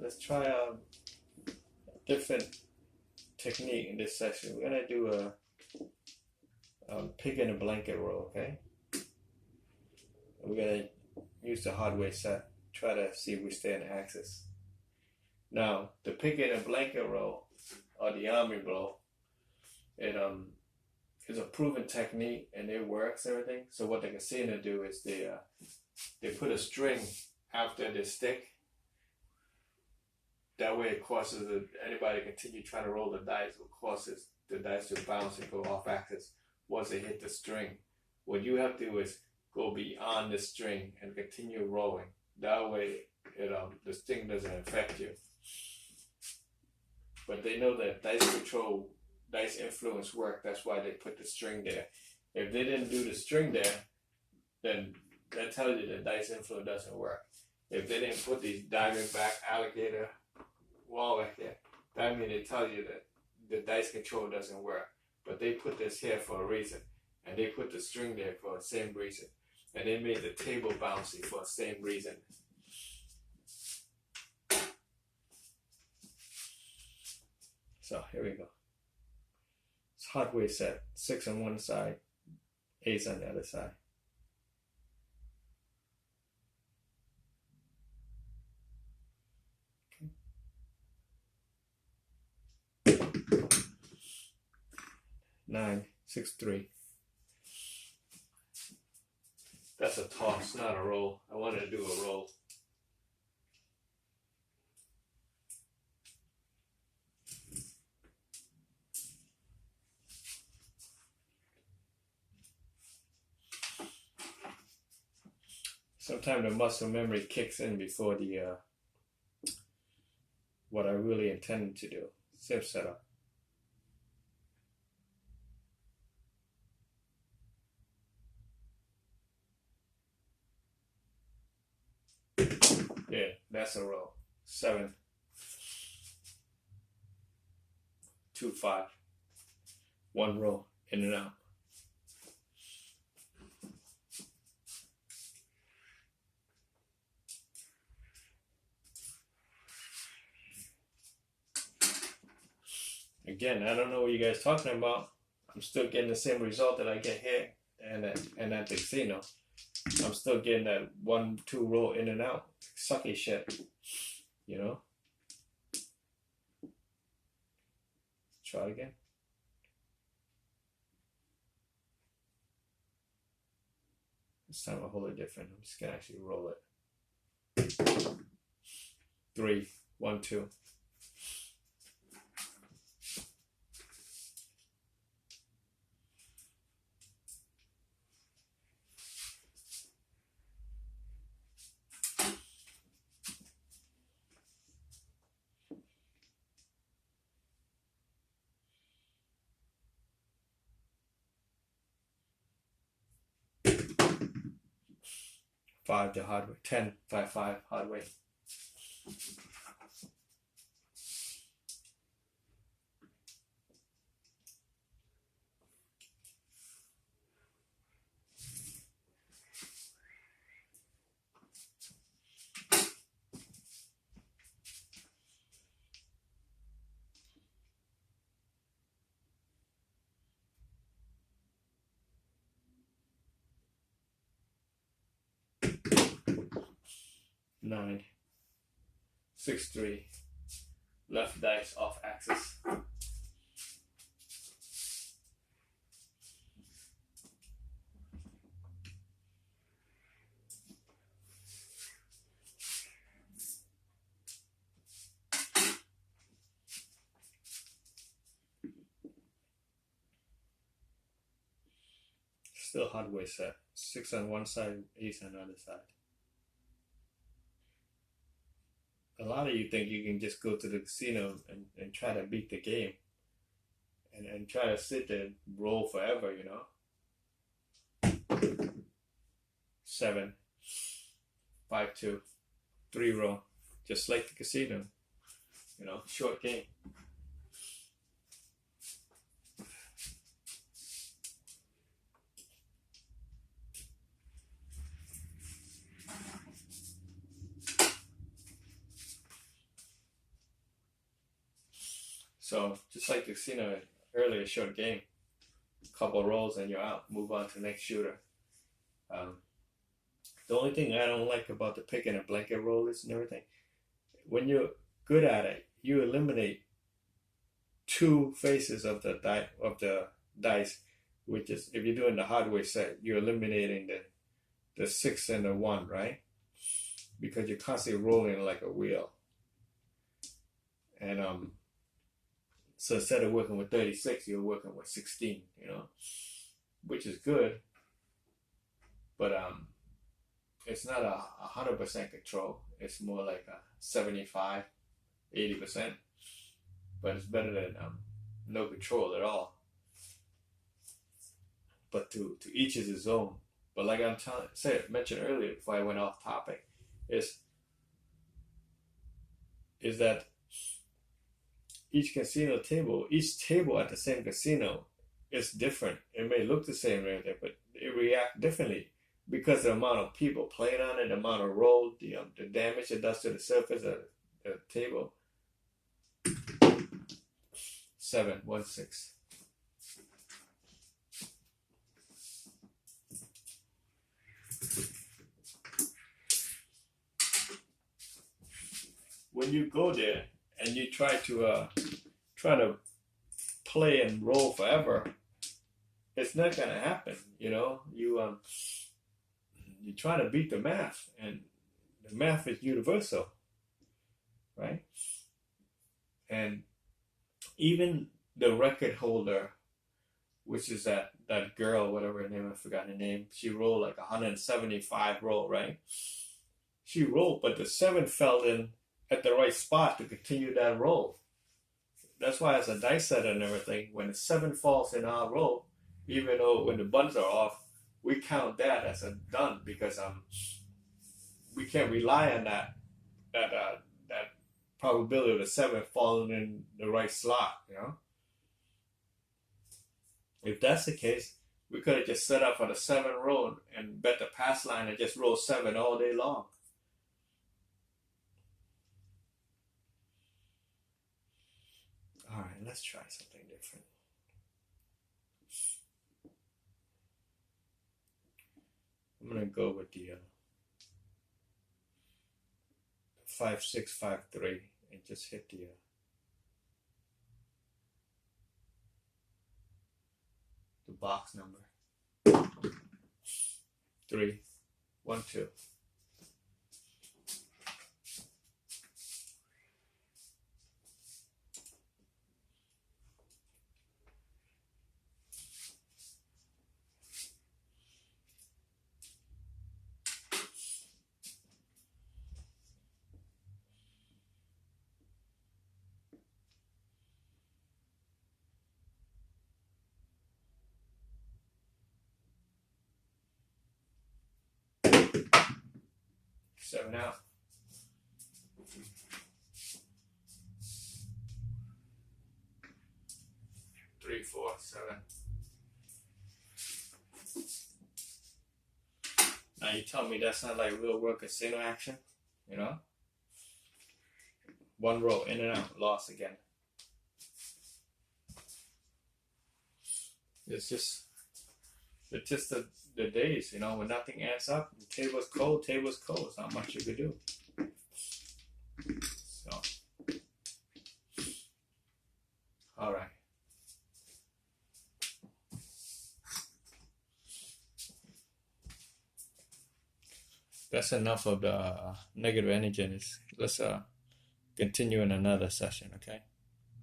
let's try a different technique in this session. We're gonna do a pig in a blanket roll, okay? We're gonna use the hardware set, try to see if we stay on the axis. Now, the pig in a blanket roll, or the army blow, it is a proven technique and it works and everything. So what the casino do is they put a string after the stick. That way it causes anybody to continue trying to roll the dice, it causes the dice to bounce and go off axis once they hit the string. What you have to do is go beyond the string and continue rolling. That way the string doesn't affect you. But they know that dice influence work. That's why they put the string there. If they didn't do the string there, then that tells you that dice influence doesn't work. If they didn't put these diamondback alligator wall back there, that means it tells you that the dice control doesn't work. But they put this here for a reason, and they put the string there for the same reason, and they made the table bouncy for the same reason. So here we go. It's hardware set. 6 on one side, ace on the other side. Okay. 9, 6, 3. That's a toss, not a roll. I wanted to do a roll. Sometimes the muscle memory kicks in before the what I really intended to do. Same setup. Yeah, that's a roll. 7, 2, 5. One roll, in and out. Again, I don't know what you guys are talking about. I'm still getting the same result that I get here and at the casino. I'm still getting that 1, 2 roll in and out. Sucky shit. You know? Try it again. This time I'll hold it different. I'm just gonna actually roll it. 3, 1, 2. Five the hard way. 10, 5, 5 hard way. Nine, 6, 3. Left dice off axis. Still hardware set. 6 on one side, ace on the other side. A lot of you think you can just go to the casino and try to beat the game and try to sit there and roll forever, you know? 7, 5, 2, 3 roll, just like the casino, you know, short game. So just like the casino earlier, short game, couple rolls and you're out. Move on to the next shooter. Um, the only thing I don't like about the pick and a blanket roll is and everything, when you're good at it, you eliminate two faces of the dice, which is if you're doing the hardware set, you're eliminating the 6 and the 1, right? Because you're constantly rolling like a wheel. And so instead of working with 36, you're working with 16, which is good. But it's not a 100% control. It's more like a 75, 80%. But it's better than no control at all. But to each is his own. But like mentioned earlier before I went off topic, is that each table at the same casino is different. It may look the same right there, but it reacts differently because of the amount of people playing on it, the amount of roll, the damage it does to the surface of the table. 7-1-6. When you go there and you try to play and roll forever, it's not gonna happen. You try to beat the math, and the math is universal, right? And even the record holder, which is that girl, whatever her name, I forgot her name, she rolled like 175 roll, right? She rolled, but the 7 fell in at the right spot to continue that roll. That's why as a dice setter and everything, when the 7 falls in our roll, even though when the buttons are off, we count that as a done because we can't rely on that probability of the 7 falling in the right slot, If that's the case, we could have just set up for the 7 roll and bet the pass line and just roll 7 all day long. All right, let's try something different. I'm gonna go with the 5-6-5-3 and just hit the box number 3, 1, 2. Seven out. 3, 4, 7. Now you tell me that's not like real world casino action, One roll, in and out, lost again. It's just the days, when nothing adds up. The table's cold. There's not much you could do. So, all right. That's enough of the negative energy. Let's continue in another session, okay?